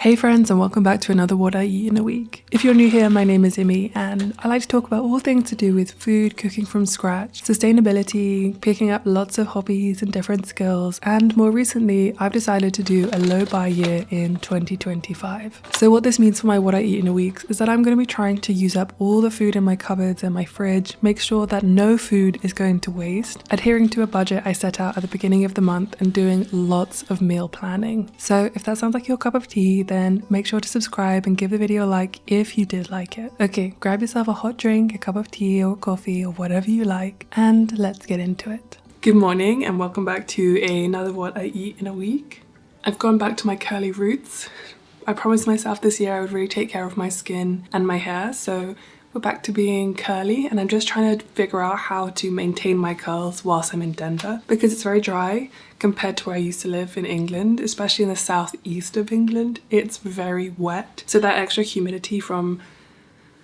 Hey friends, and welcome back to another What I Eat in a Week. If you're new here, my name is Imi and I like to talk about all things to do with food, cooking from scratch, sustainability, picking up lots of hobbies and different skills, and more recently I've decided to do a low buy year in 2025. So what this means for my What I Eat in a Week is that I'm going to be trying to use up all the food in my cupboards and my fridge, make sure that no food is going to waste, adhering to a budget I set out at the beginning of the month and doing lots of meal planning. So if that sounds like your cup of tea, then make sure to subscribe and give the video a like if you did like it. Okay, grab yourself a hot drink, a cup of tea or coffee or whatever you like, and let's get into it. Good morning and welcome back to another What I Eat in a Week. I've gone back to my curly roots. I promised myself this year I would really take care of my skin and my hair, so we're back to being curly, and I'm just trying to figure out how to maintain my curls whilst I'm in Denver because it's very dry compared to where I used to live in England, especially in the southeast of England. It's very wet, so that extra humidity from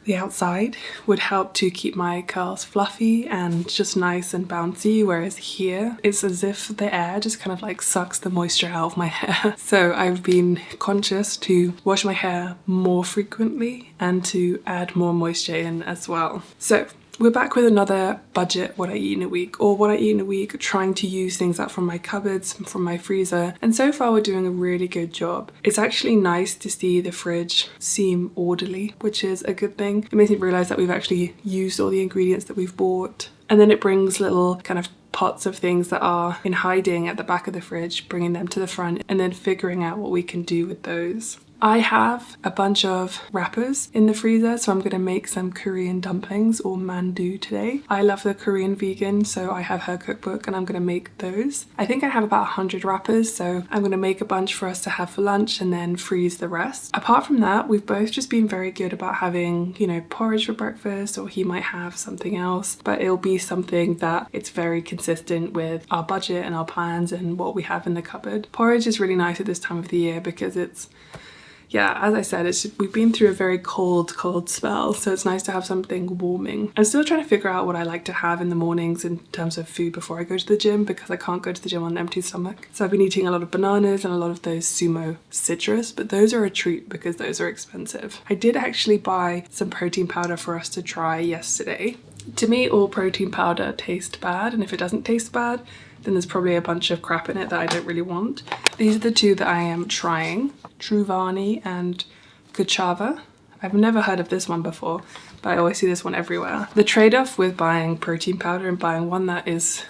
the outside would help to keep my curls fluffy and just nice and bouncy, whereas here it's as if the air just kind of like sucks the moisture out of my hair. So I've been conscious to wash my hair more frequently and to add more moisture in as well. So we're back with another budget What I Eat in a Week, or What I Eat in a Week, trying to use things up from my cupboards, from my freezer, and so far we're doing a really good job. It's actually nice to see the fridge seem orderly, which is a good thing. It makes me realise that we've actually used all the ingredients that we've bought, and then it brings little kind of pots of things that are in hiding at the back of the fridge, bringing them to the front, and then figuring out what we can do with those. I have a bunch of wrappers in the freezer, so I'm going to make some Korean dumplings or mandu today. I love the Korean vegan, so I have her cookbook and I'm going to make those. I think I have about 100 wrappers, so I'm going to make a bunch for us to have for lunch and then freeze the rest. Apart from that, we've both just been very good about having, porridge for breakfast, or he might have something else, but it'll be something that it's very consistent with our budget and our plans and what we have in the cupboard. Porridge is really nice at this time of the year because as I said, we've been through a very cold spell, so it's nice to have something warming. I'm still trying to figure out what I like to have in the mornings in terms of food before I go to the gym, because I can't go to the gym on an empty stomach. So I've been eating a lot of bananas and a lot of those sumo citrus, but those are a treat because those are expensive. I did actually buy some protein powder for us to try yesterday. To me, all protein powder tastes bad, and if it doesn't taste bad, then there's probably a bunch of crap in it that I don't really want. These are the two that I am trying, Truvani and Kuchava. I've never heard of this one before, but I always see this one everywhere. The trade-off with buying protein powder and buying one that is,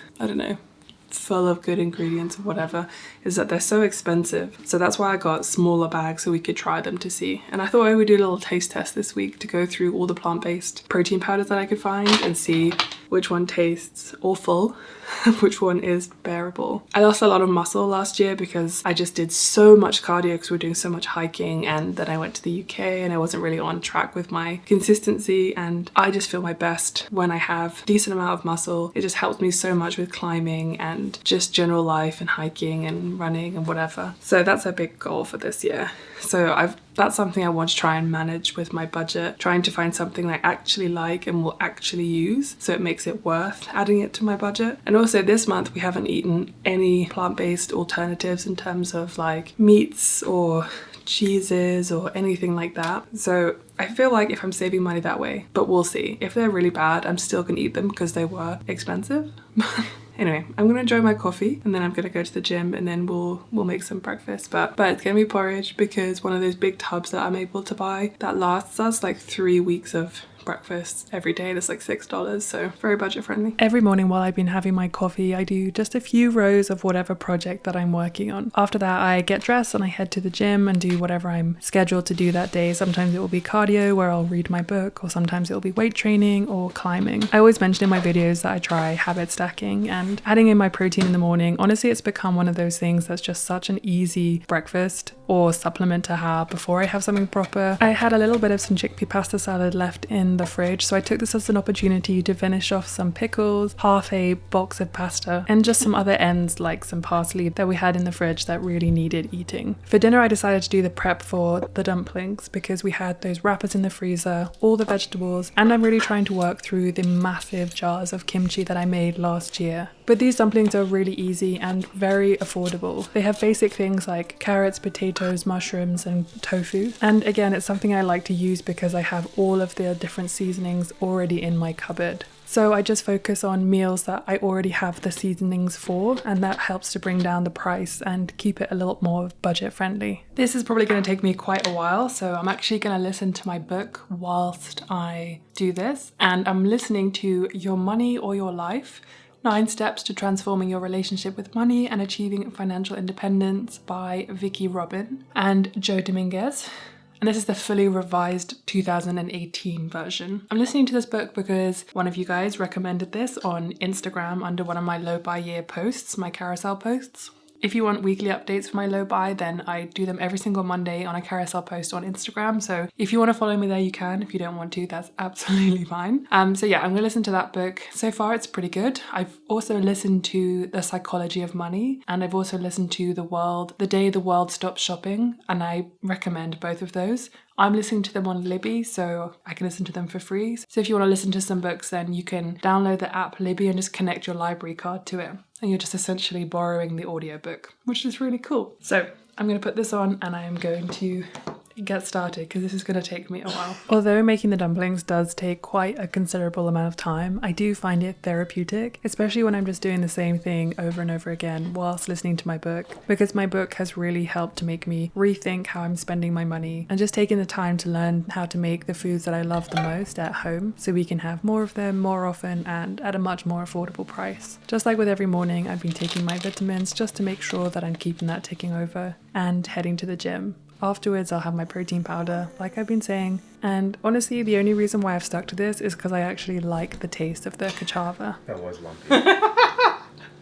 full of good ingredients or whatever, is that they're so expensive. So that's why I got smaller bags so we could try them to see. And I thought I would do a little taste test this week to go through all the plant-based protein powders that I could find and see which one tastes awful, which one is bearable. I lost a lot of muscle last year because I just did so much cardio because we were doing so much hiking, and then I went to the UK and I wasn't really on track with my consistency, and I just feel my best when I have a decent amount of muscle. It just helps me so much with climbing and just general life and hiking and running and whatever. So that's a big goal for this year. So that's something I want to try and manage with my budget, trying to find something I actually like and will actually use, so it makes it worth adding it to my budget. And also this month we haven't eaten any plant-based alternatives in terms of like meats or cheeses or anything like that. So I feel like if I'm saving money that way, but we'll see. If they're really bad, I'm still gonna eat them because they were expensive. Anyway, I'm gonna enjoy my coffee and then I'm gonna go to the gym and then we'll make some breakfast. But it's gonna be porridge because one of those big tubs that I'm able to buy that lasts us like 3 weeks of breakfast every day. That's like $6, so very budget friendly. Every morning while I've been having my coffee, I do just a few rows of whatever project that I'm working on. After that, I get dressed and I head to the gym and do whatever I'm scheduled to do that day. Sometimes it will be cardio where I'll read my book, or sometimes it will be weight training or climbing. I always mention in my videos that I try habit stacking and adding in my protein in the morning. Honestly, it's become one of those things that's just such an easy breakfast or supplement to have before I have something proper. I had a little bit of some chickpea pasta salad left in the fridge, so I took this as an opportunity to finish off some pickles, half a box of pasta, and just some other ends like some parsley that we had in the fridge that really needed eating. For dinner I decided to do the prep for the dumplings because we had those wrappers in the freezer, all the vegetables, and I'm really trying to work through the massive jars of kimchi that I made last year. But these dumplings are really easy and very affordable. They have basic things like carrots, potatoes, mushrooms and tofu. And again, it's something I like to use because I have all of the different seasonings already in my cupboard. So I just focus on meals that I already have the seasonings for, and that helps to bring down the price and keep it a little more budget friendly. This is probably going to take me quite a while, so I'm actually going to listen to my book whilst I do this. And I'm listening to Your Money or Your Life: 9 Steps to Transforming Your Relationship with Money and Achieving Financial Independence by Vicky Robin and Joe Dominguez. And this is the fully revised 2018 version. I'm listening to this book because one of you guys recommended this on Instagram under one of my low buy year posts, my carousel posts. If you want weekly updates for my low buy, then I do them every single Monday on a carousel post on Instagram. So if you want to follow me there, you can. If you don't want to, that's absolutely fine. So yeah, I'm going to listen to that book. So far, it's pretty good. I've also listened to The Psychology of Money, and I've also listened to The Day the World Stopped Shopping, and I recommend both of those. I'm listening to them on Libby, so I can listen to them for free. So if you want to listen to some books, then you can download the app Libby and just connect your library card to it. And you're just essentially borrowing the audiobook, which is really cool. So I'm going to put this on and I am going to get started because this is going to take me a while. Although making the dumplings does take quite a considerable amount of time, I do find it therapeutic, especially when I'm just doing the same thing over and over again whilst listening to my book, because my book has really helped to make me rethink how I'm spending my money and just taking the time to learn how to make the foods that I love the most at home so we can have more of them more often and at a much more affordable price. Just like with every morning, I've been taking my vitamins just to make sure that I'm keeping that ticking over and heading to the gym. Afterwards, I'll have my protein powder, like I've been saying. And honestly, the only reason why I've stuck to this is because I actually like the taste of the cassava. That was lumpy.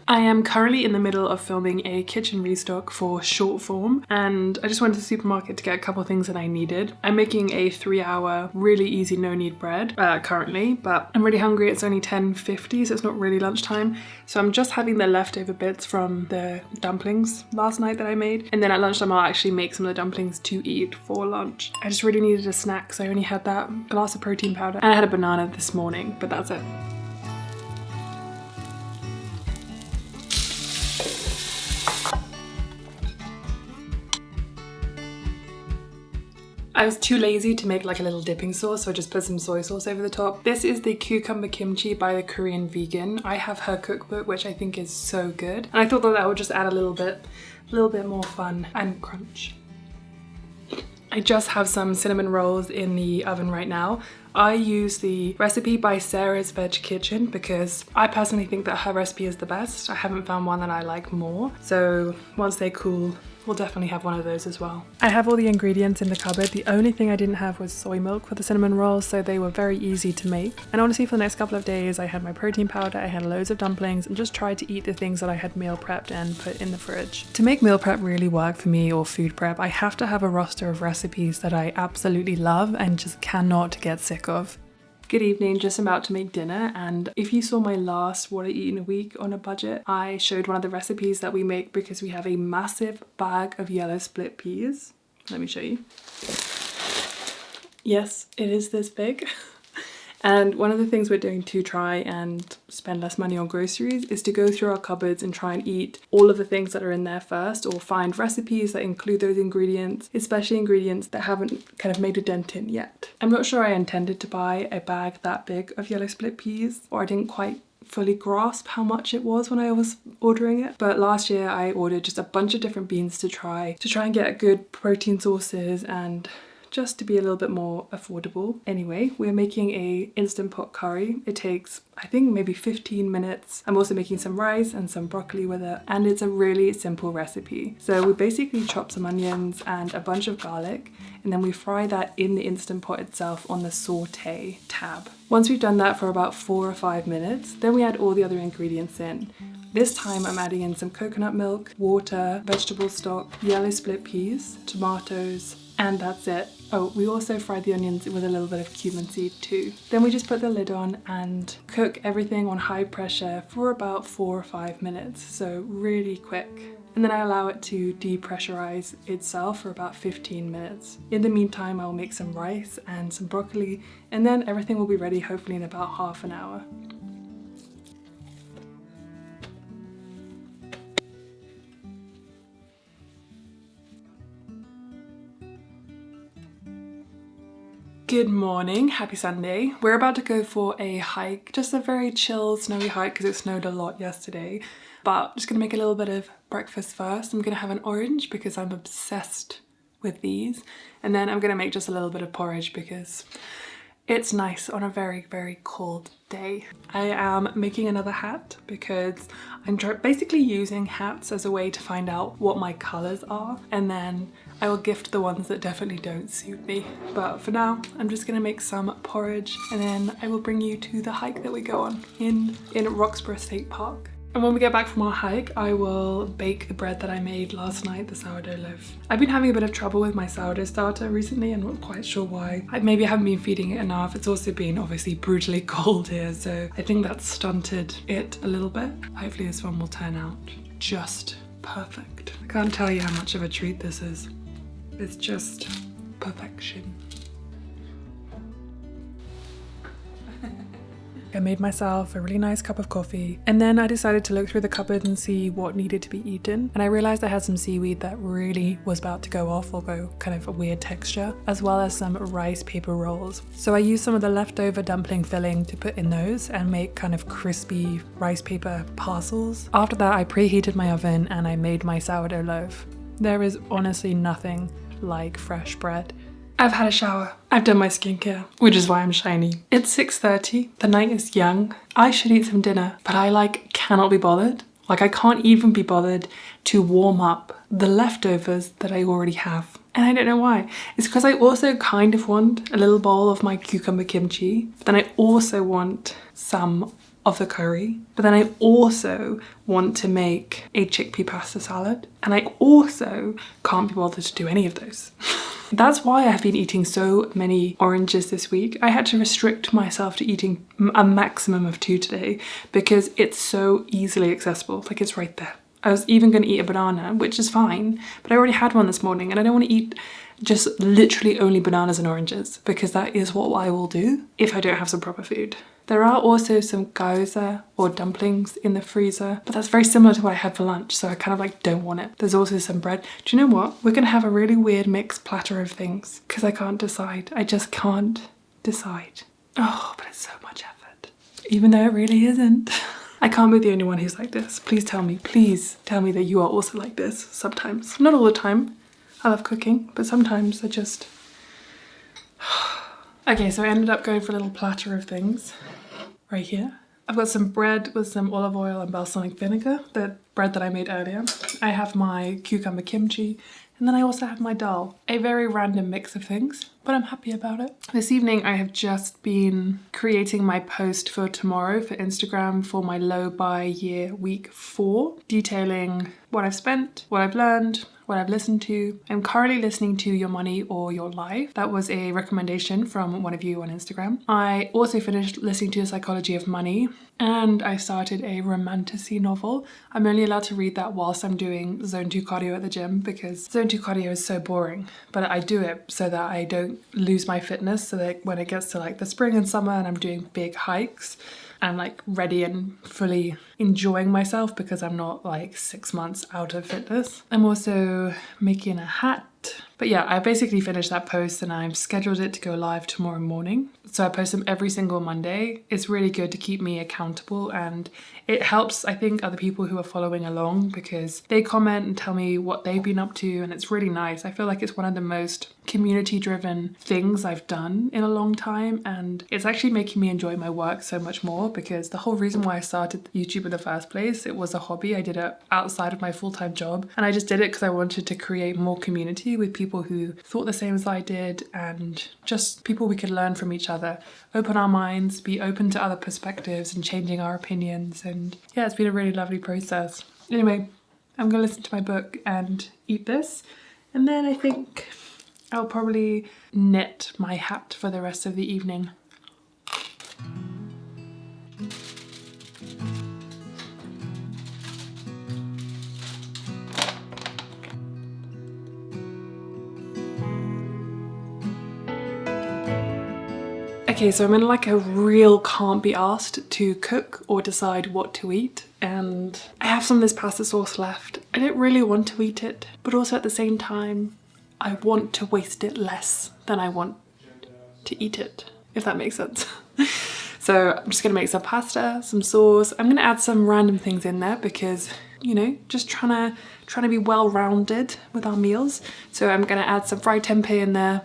I am currently in the middle of filming a kitchen restock for short form, and I just went to the supermarket to get a couple of things that I needed. I'm making a 3-hour really easy no-knead bread currently, but I'm really hungry. It's only 10:50, so it's not really lunchtime. So I'm just having the leftover bits from the dumplings last night that I made, and then at lunchtime I'll actually make some of the dumplings to eat for lunch. I just really needed a snack, so I only had that glass of protein powder, and I had a banana this morning, but that's it. I was too lazy to make like a little dipping sauce, so I just put some soy sauce over the top. This is the cucumber kimchi by the Korean vegan. I have her cookbook, which I think is so good. And I thought that would just add a little bit more fun and crunch. I just have some cinnamon rolls in the oven right now. I use the recipe by Sarah's Veg Kitchen because I personally think that her recipe is the best. I haven't found one that I like more. So once they cool, we'll definitely have one of those as well. I have all the ingredients in the cupboard. The only thing I didn't have was soy milk for the cinnamon rolls, so they were very easy to make. And honestly, for the next couple of days, I had my protein powder, I had loads of dumplings, and just tried to eat the things that I had meal prepped and put in the fridge. To make meal prep really work for me, or food prep, I have to have a roster of recipes that I absolutely love and just cannot get sick of. Good evening, just about to make dinner, and if you saw my last What I Eat in a Week on a budget, I showed one of the recipes that we make because we have a massive bag of yellow split peas. Let me show you. Yes, it is this big. And one of the things we're doing to try and spend less money on groceries is to go through our cupboards and try and eat all of the things that are in there first, or find recipes that include those ingredients, especially ingredients that haven't kind of made a dent in yet. I'm not sure I intended to buy a bag that big of yellow split peas, or I didn't quite fully grasp how much it was when I was ordering it. But last year I ordered just a bunch of different beans to try and get good protein sources and just to be a little bit more affordable. Anyway, we're making a instant pot curry. It takes, I think, maybe 15 minutes. I'm also making some rice and some broccoli with it, and it's a really simple recipe. So we basically chop some onions and a bunch of garlic, and then we fry that in the instant pot itself on the saute tab. Once we've done that for about 4 or 5 minutes, then we add all the other ingredients in. This time I'm adding in some coconut milk, water, vegetable stock, yellow split peas, tomatoes, and that's it. Oh, we also fried the onions with a little bit of cumin seed too. Then we just put the lid on and cook everything on high pressure for about 4 or 5 minutes, so really quick. And then I allow it to depressurize itself for about 15 minutes. In the meantime, I'll make some rice and some broccoli, and then everything will be ready hopefully in about half an hour. Good morning, happy Sunday. We're about to go for a hike, just a very chill snowy hike because it snowed a lot yesterday. But I'm just gonna make a little bit of breakfast first. I'm gonna have an orange because I'm obsessed with these. And then I'm gonna make just a little bit of porridge because it's nice on a very, very cold day. I am making another hat because I'm basically using hats as a way to find out what my colours are, and then I will gift the ones that definitely don't suit me. But for now, I'm just gonna make some porridge and then I will bring you to the hike that we go on in Roxburgh State Park. And when we get back from our hike, I will bake the bread that I made last night, the sourdough loaf. I've been having a bit of trouble with my sourdough starter recently. I'm not quite sure why. Maybe I haven't been feeding it enough. It's also been obviously brutally cold here, so I think that's stunted it a little bit. Hopefully this one will turn out just perfect. I can't tell you how much of a treat this is. It's just perfection. I made myself a really nice cup of coffee and then I decided to look through the cupboard and see what needed to be eaten, and I realized I had some seaweed that really was about to go off or go kind of a weird texture, as well as some rice paper rolls. So I used some of the leftover dumpling filling to put in those and make kind of crispy rice paper parcels. After that I preheated my oven and I made my sourdough loaf. There is honestly nothing like fresh bread. I've had a shower. I've done my skincare, which is why I'm shiny. It's 6:30. The night is young. I should eat some dinner, but I cannot be bothered. I can't even be bothered to warm up the leftovers that I already have. And I don't know why. It's because I also kind of want a little bowl of my cucumber kimchi, but then I also want some of the curry, but then I also want to make a chickpea pasta salad, and I also can't be bothered to do any of those. That's why I've been eating so many oranges this week. I had to restrict myself to eating a maximum of 2 today because it's so easily accessible. It's right there. I was even going to eat a banana, which is fine, but I already had one this morning and I don't want to eat just literally only bananas and oranges because that is what I will do if I don't have some proper food. There are also some gyoza or dumplings in the freezer, but that's very similar to what I had for lunch, so I kind of don't want it. There's also some bread. Do you know what? We're gonna have a really weird mixed platter of things because I can't decide. I just can't decide. Oh, but it's so much effort. Even though it really isn't. I can't be the only one who's like this. Please tell me that you are also like this sometimes. Not all the time. I love cooking, but sometimes I just... Okay, so I ended up going for a little platter of things right here. I've got some bread with some olive oil and balsamic vinegar, the bread that I made earlier. I have my cucumber kimchi, and then I also have my dal. A very random mix of things, but I'm happy about it. This evening I have just been creating my post for tomorrow for Instagram for my low buy year week 4, detailing what I've spent, what I've learned, what I've listened to. I'm currently listening to Your Money or Your Life. That was a recommendation from one of you on Instagram. I also finished listening to The Psychology of Money, and I started a romantasy novel. I'm only allowed to read that whilst I'm doing zone 2 cardio at the gym because zone 2 cardio is so boring, but I do it so that I don't lose my fitness, so that when it gets to the spring and summer and I'm doing big hikes, I'm ready and fully enjoying myself because I'm not 6 months out of fitness. I'm also making a hat. But yeah, I basically finished that post and I've scheduled it to go live tomorrow morning. So I post them every single Monday. It's really good to keep me accountable, and it helps, I think, other people who are following along because they comment and tell me what they've been up to, and it's really nice. I feel like it's one of the most community-driven things I've done in a long time, and it's actually making me enjoy my work so much more because the whole reason why I started YouTube in the first place, it was a hobby. I did it outside of my full-time job, and I just did it because I wanted to create more community with people who thought the same as I did, and just people we could learn from each other, open our minds, be open to other perspectives and changing our opinions. And yeah, it's been a really lovely process. Anyway, I'm gonna listen to my book and eat this, and then I think I'll probably knit my hat for the rest of the evening. Okay, so I'm in a real can't be asked to cook or decide what to eat, and I have some of this pasta sauce left. I don't really want to eat it, but also at the same time, I want to waste it less than I want to eat it, if that makes sense. So I'm just gonna make some pasta, some sauce. I'm gonna add some random things in there because, you know, just trying to be well-rounded with our meals. So I'm gonna add some fried tempeh in there,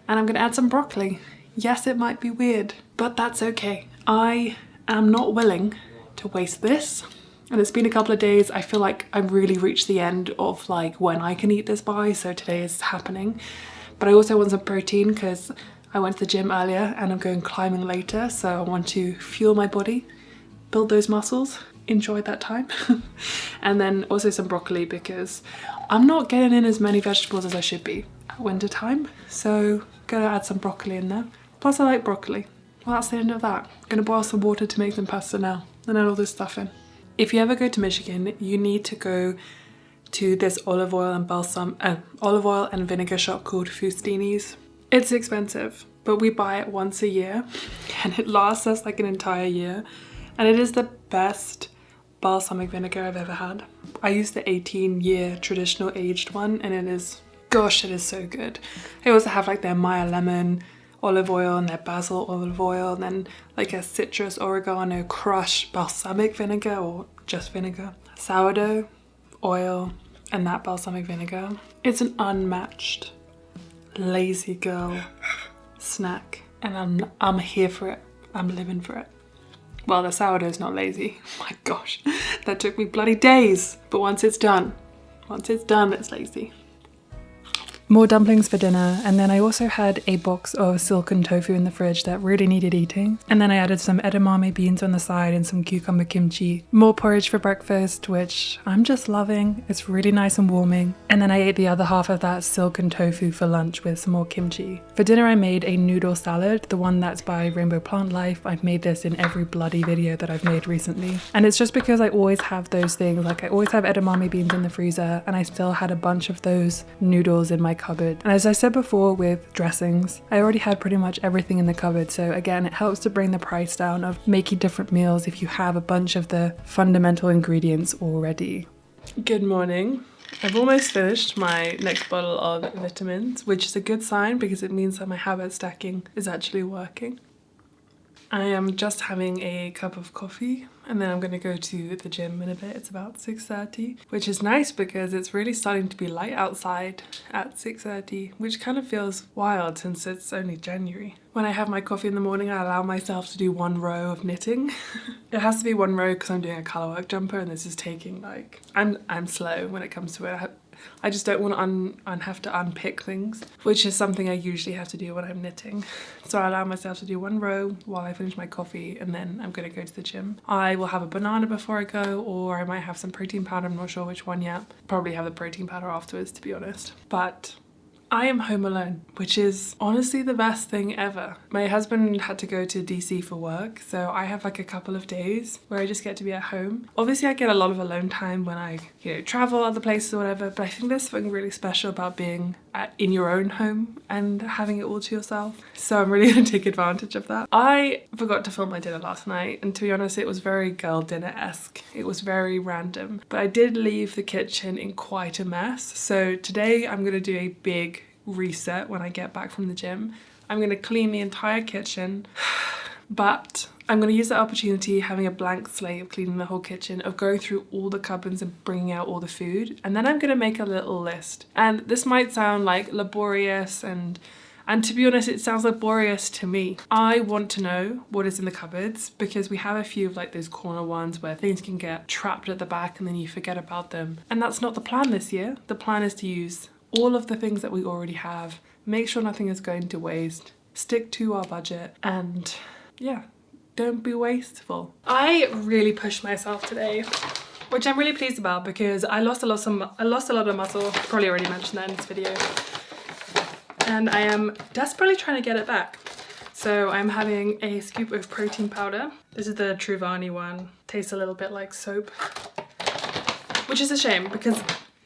and I'm gonna add some broccoli. Yes, it might be weird, but that's okay. I am not willing to waste this. And it's been a couple of days. I feel like I've really reached the end of like when I can eat this by, so today is happening. But I also want some protein because I went to the gym earlier and I'm going climbing later, so I want to fuel my body, build those muscles, enjoy that time. And then also some broccoli because I'm not getting in as many vegetables as I should be at winter time, so gonna add some broccoli in there. Plus I like broccoli. Well, that's the end of that. Gonna boil some water to make some pasta now and add all this stuff in. If you ever go to Michigan, you need to go to this olive oil and vinegar shop called Fustini's. It's expensive, but we buy it once a year and it lasts us like an entire year. And it is the best balsamic vinegar I've ever had. I use the 18-year traditional aged one and it is, gosh, it is so good. I also have like their Maya lemon olive oil and their basil olive oil, and then like a citrus oregano crushed balsamic vinegar or just vinegar, sourdough oil, and that balsamic vinegar. It's an unmatched lazy girl snack and I'm here for it. I'm living for it. Well, the sourdough's not lazy. My gosh, that took me bloody days. But once it's done, it's lazy. More dumplings for dinner, and then I also had a box of silken tofu in the fridge that really needed eating. And then I added some edamame beans on the side and some cucumber kimchi. More porridge for breakfast, which I'm just loving. It's really nice and warming. And then I ate the other half of that silken tofu for lunch with some more kimchi. For dinner I made a noodle salad, the one that's by Rainbow Plant Life. I've made this in every bloody video that I've made recently. And it's just because I always have those things, like I always have edamame beans in the freezer, and I still had a bunch of those noodles in my cupboard. And as I said before with dressings, I already had pretty much everything in the cupboard, so again it helps to bring the price down of making different meals if you have a bunch of the fundamental ingredients already. Good morning. I've almost finished my next bottle of vitamins, which is a good sign because it means that my habit stacking is actually working. I am just having a cup of coffee and then I'm going to go to the gym in a bit. It's about 6:30, which is nice because it's really starting to be light outside at 6:30, which kind of feels wild since it's only January. When I have my coffee in the morning, I allow myself to do one row of knitting. It has to be one row because I'm doing a colourwork jumper and this is taking like, I'm slow when it comes to it. I just don't want to have to unpick things, which is something I usually have to do when I'm knitting. So I allow myself to do one row while I finish my coffee and then I'm going to go to the gym. I will have a banana before I go, or I might have some protein powder. I'm not sure which one yet. Probably have the protein powder afterwards, to be honest. But I am home alone, which is honestly the best thing ever. My husband had to go to DC for work, so I have like a couple of days where I just get to be at home. Obviously I get a lot of alone time when I, travel other places or whatever, but I think there's something really special about being in your own home and having it all to yourself. So I'm really gonna take advantage of that. I forgot to film my dinner last night, and to be honest, it was very girl dinner-esque. It was very random, but I did leave the kitchen in quite a mess. So today I'm gonna do a big reset when I get back from the gym. I'm going to clean the entire kitchen, but I'm going to use that opportunity, having a blank slate of cleaning the whole kitchen, of going through all the cupboards and bringing out all the food, and then I'm going to make a little list. And this might sound like laborious, and to be honest, it sounds laborious to me. I want to know what is in the cupboards because we have a few of like those corner ones where things can get trapped at the back and then you forget about them. And that's not the plan this year. The plan is to use all of the things that we already have, make sure nothing is going to waste, stick to our budget, and yeah, don't be wasteful. I really pushed myself today, which I'm really pleased about because I lost a lot of muscle, probably already mentioned that in this video, and I am desperately trying to get it back. So I'm having a scoop of protein powder. This is the Truvani one. Tastes a little bit like soap, which is a shame because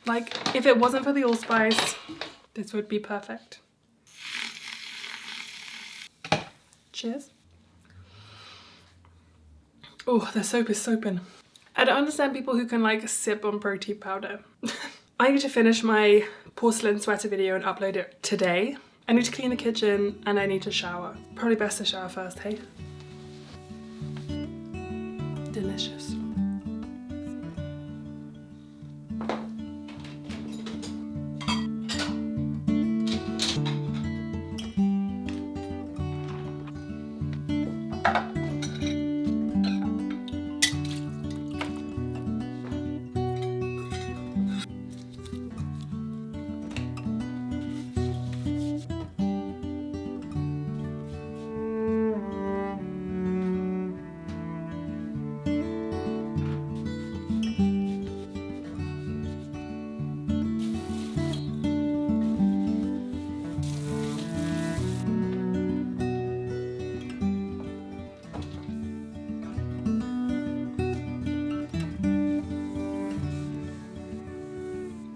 like, if it wasn't for the allspice, this would be perfect. Cheers. Oh, the soap is soaping. I don't understand people who can like sip on protein powder. I need to finish my porcelain sweater video and upload it today. I need to clean the kitchen and I need to shower. Probably best to shower first, hey? Delicious.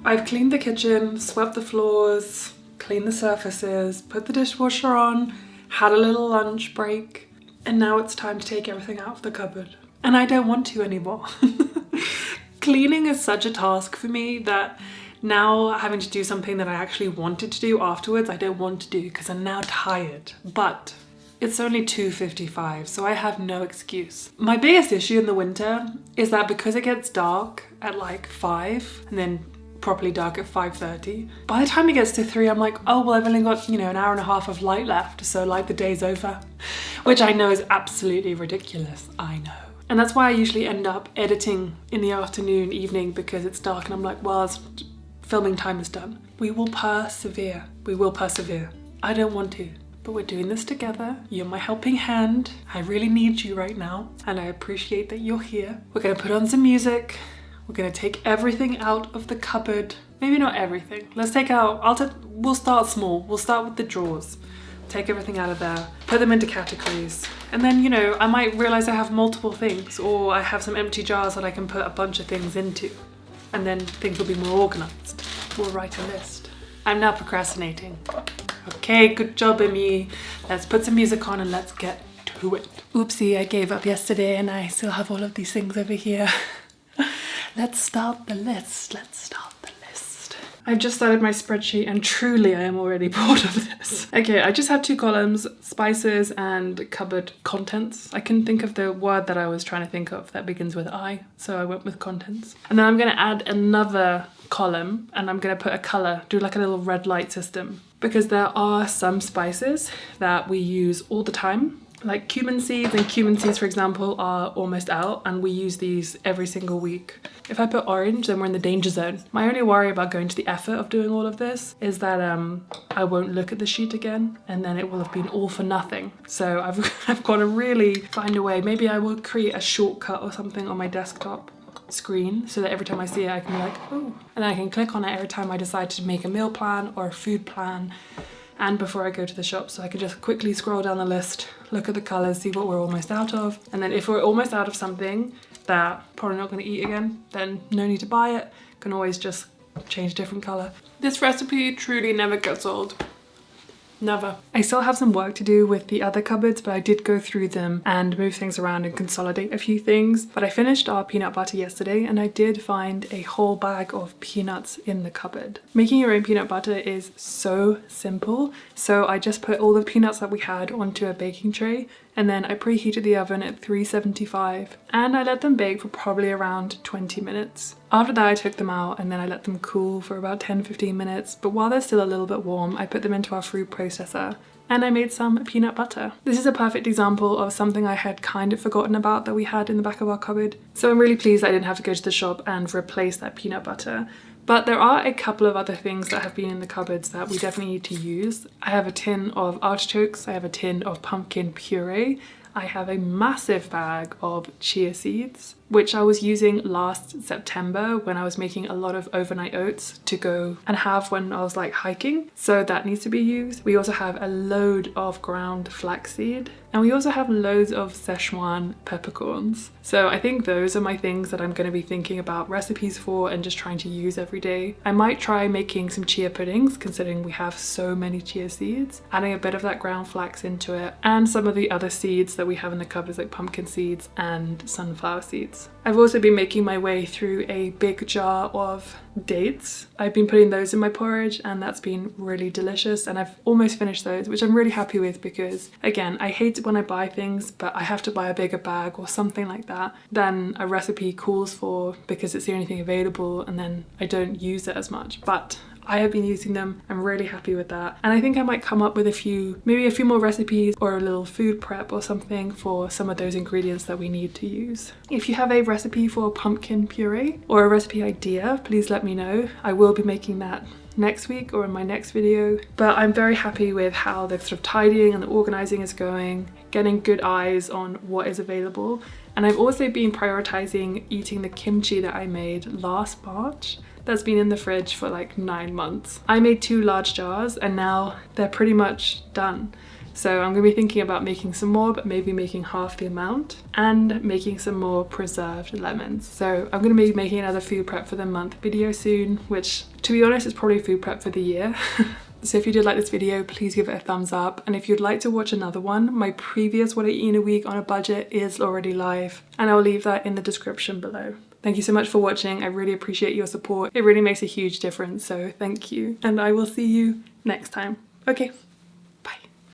I've cleaned the kitchen, swept the floors, cleaned the surfaces, put the dishwasher on, had a little lunch break, and now it's time to take everything out of the cupboard. And I don't want to anymore. Cleaning is such a task for me that now having to do something that I actually wanted to do afterwards, I don't want to do because I'm now tired. But it's only 2:55, so I have no excuse. My biggest issue in the winter is that because it gets dark at like 5 and then properly dark at 5:30. By the time it gets to 3, I'm like, oh, well, I've only got, an hour and a half of light left, so like the day's over. Which I know is absolutely ridiculous, I know. And that's why I usually end up editing in the afternoon, evening, because it's dark and I'm like, well, filming time is done. We will persevere. We will persevere. I don't want to, but we're doing this together. You're my helping hand. I really need you right now, and I appreciate that you're here. We're gonna put on some music. We're gonna take everything out of the cupboard. Maybe not everything. Let's take out, we'll start small. We'll start with the drawers. Take everything out of there, put them into categories. And then, I might realize I have multiple things, or I have some empty jars that I can put a bunch of things into. And then things will be more organized. We'll write a list. I'm now procrastinating. Okay, good job, Emmy. Let's put some music on and let's get to it. Oopsie, I gave up yesterday and I still have all of these things over here. Let's start the list. I've just started my spreadsheet and truly I am already bored of this. Okay, I just have 2 columns, spices and cupboard contents. I couldn't think of the word that I was trying to think of that begins with I, so I went with contents. And then I'm gonna add another column and I'm gonna put a color, do like a little red light system. Because there are some spices that we use all the time. Like cumin seeds, and cumin seeds, for example, are almost out and we use these every single week. If I put orange, then we're in the danger zone. My only worry about going to the effort of doing all of this is that I won't look at the sheet again and then it will have been all for nothing. So I've got to really find a way. Maybe I will create a shortcut or something on my desktop screen so that every time I see it I can be like, oh, and then I can click on it every time I decide to make a meal plan or a food plan. And before I go to the shop, so I can just quickly scroll down the list, look at the colours, see what we're almost out of. And then if we're almost out of something that probably not going to eat again, then no need to buy it. Can always just change different colour. This recipe truly never gets old. Never. I still have some work to do with the other cupboards, but I did go through them and move things around and consolidate a few things. But I finished our peanut butter yesterday and I did find a whole bag of peanuts in the cupboard. Making your own peanut butter is so simple. So I just put all the peanuts that we had onto a baking tray and then I preheated the oven at 375 and I let them bake for probably around 20 minutes. After that I took them out and then I let them cool for about 10-15 minutes, but while they're still a little bit warm I put them into our food processor and I made some peanut butter. This is a perfect example of something I had kind of forgotten about that we had in the back of our cupboard. So I'm really pleased I didn't have to go to the shop and replace that peanut butter. But there are a couple of other things that have been in the cupboards that we definitely need to use. I have a tin of artichokes, I have a tin of pumpkin puree, I have a massive bag of chia seeds, which I was using last September when I was making a lot of overnight oats to go and have when I was like hiking. So that needs to be used. We also have a load of ground flaxseed and we also have loads of Szechuan peppercorns. So I think those are my things that I'm going to be thinking about recipes for and just trying to use every day. I might try making some chia puddings considering we have so many chia seeds, adding a bit of that ground flax into it and some of the other seeds that we have in the cupboards like pumpkin seeds and sunflower seeds. nuts. I've also been making my way through a big jar of dates. I've been putting those in my porridge and that's been really delicious, and I've almost finished those, which I'm really happy with because, again, I hate when I buy things but I have to buy a bigger bag or something like that than a recipe calls for because it's the only thing available, and then I don't use it as much. But I have been using them. I'm really happy with that. And I think I might come up with maybe a few more recipes or a little food prep or something for some of those ingredients that we need to use. If you have a recipe for pumpkin puree or a recipe idea, please let me know. I will be making that next week or in my next video. But I'm very happy with how the sort of tidying and the organizing is going, getting good eyes on what is available. And I've also been prioritizing eating the kimchi that I made last March. That's been in the fridge for like 9 months. I made 2 large jars and now they're pretty much done. So I'm gonna be thinking about making some more, but maybe making half the amount, and making some more preserved lemons. So I'm gonna be making another food prep for the month video soon, which, to be honest, is probably food prep for the year. So if you did like this video, please give it a thumbs up. And if you'd like to watch another one, my previous What I Eat in a Week on a Budget is already live, and I'll leave that in the description below. Thank you so much for watching. I really appreciate your support. It really makes a huge difference, so thank you. And I will see you next time. Okay.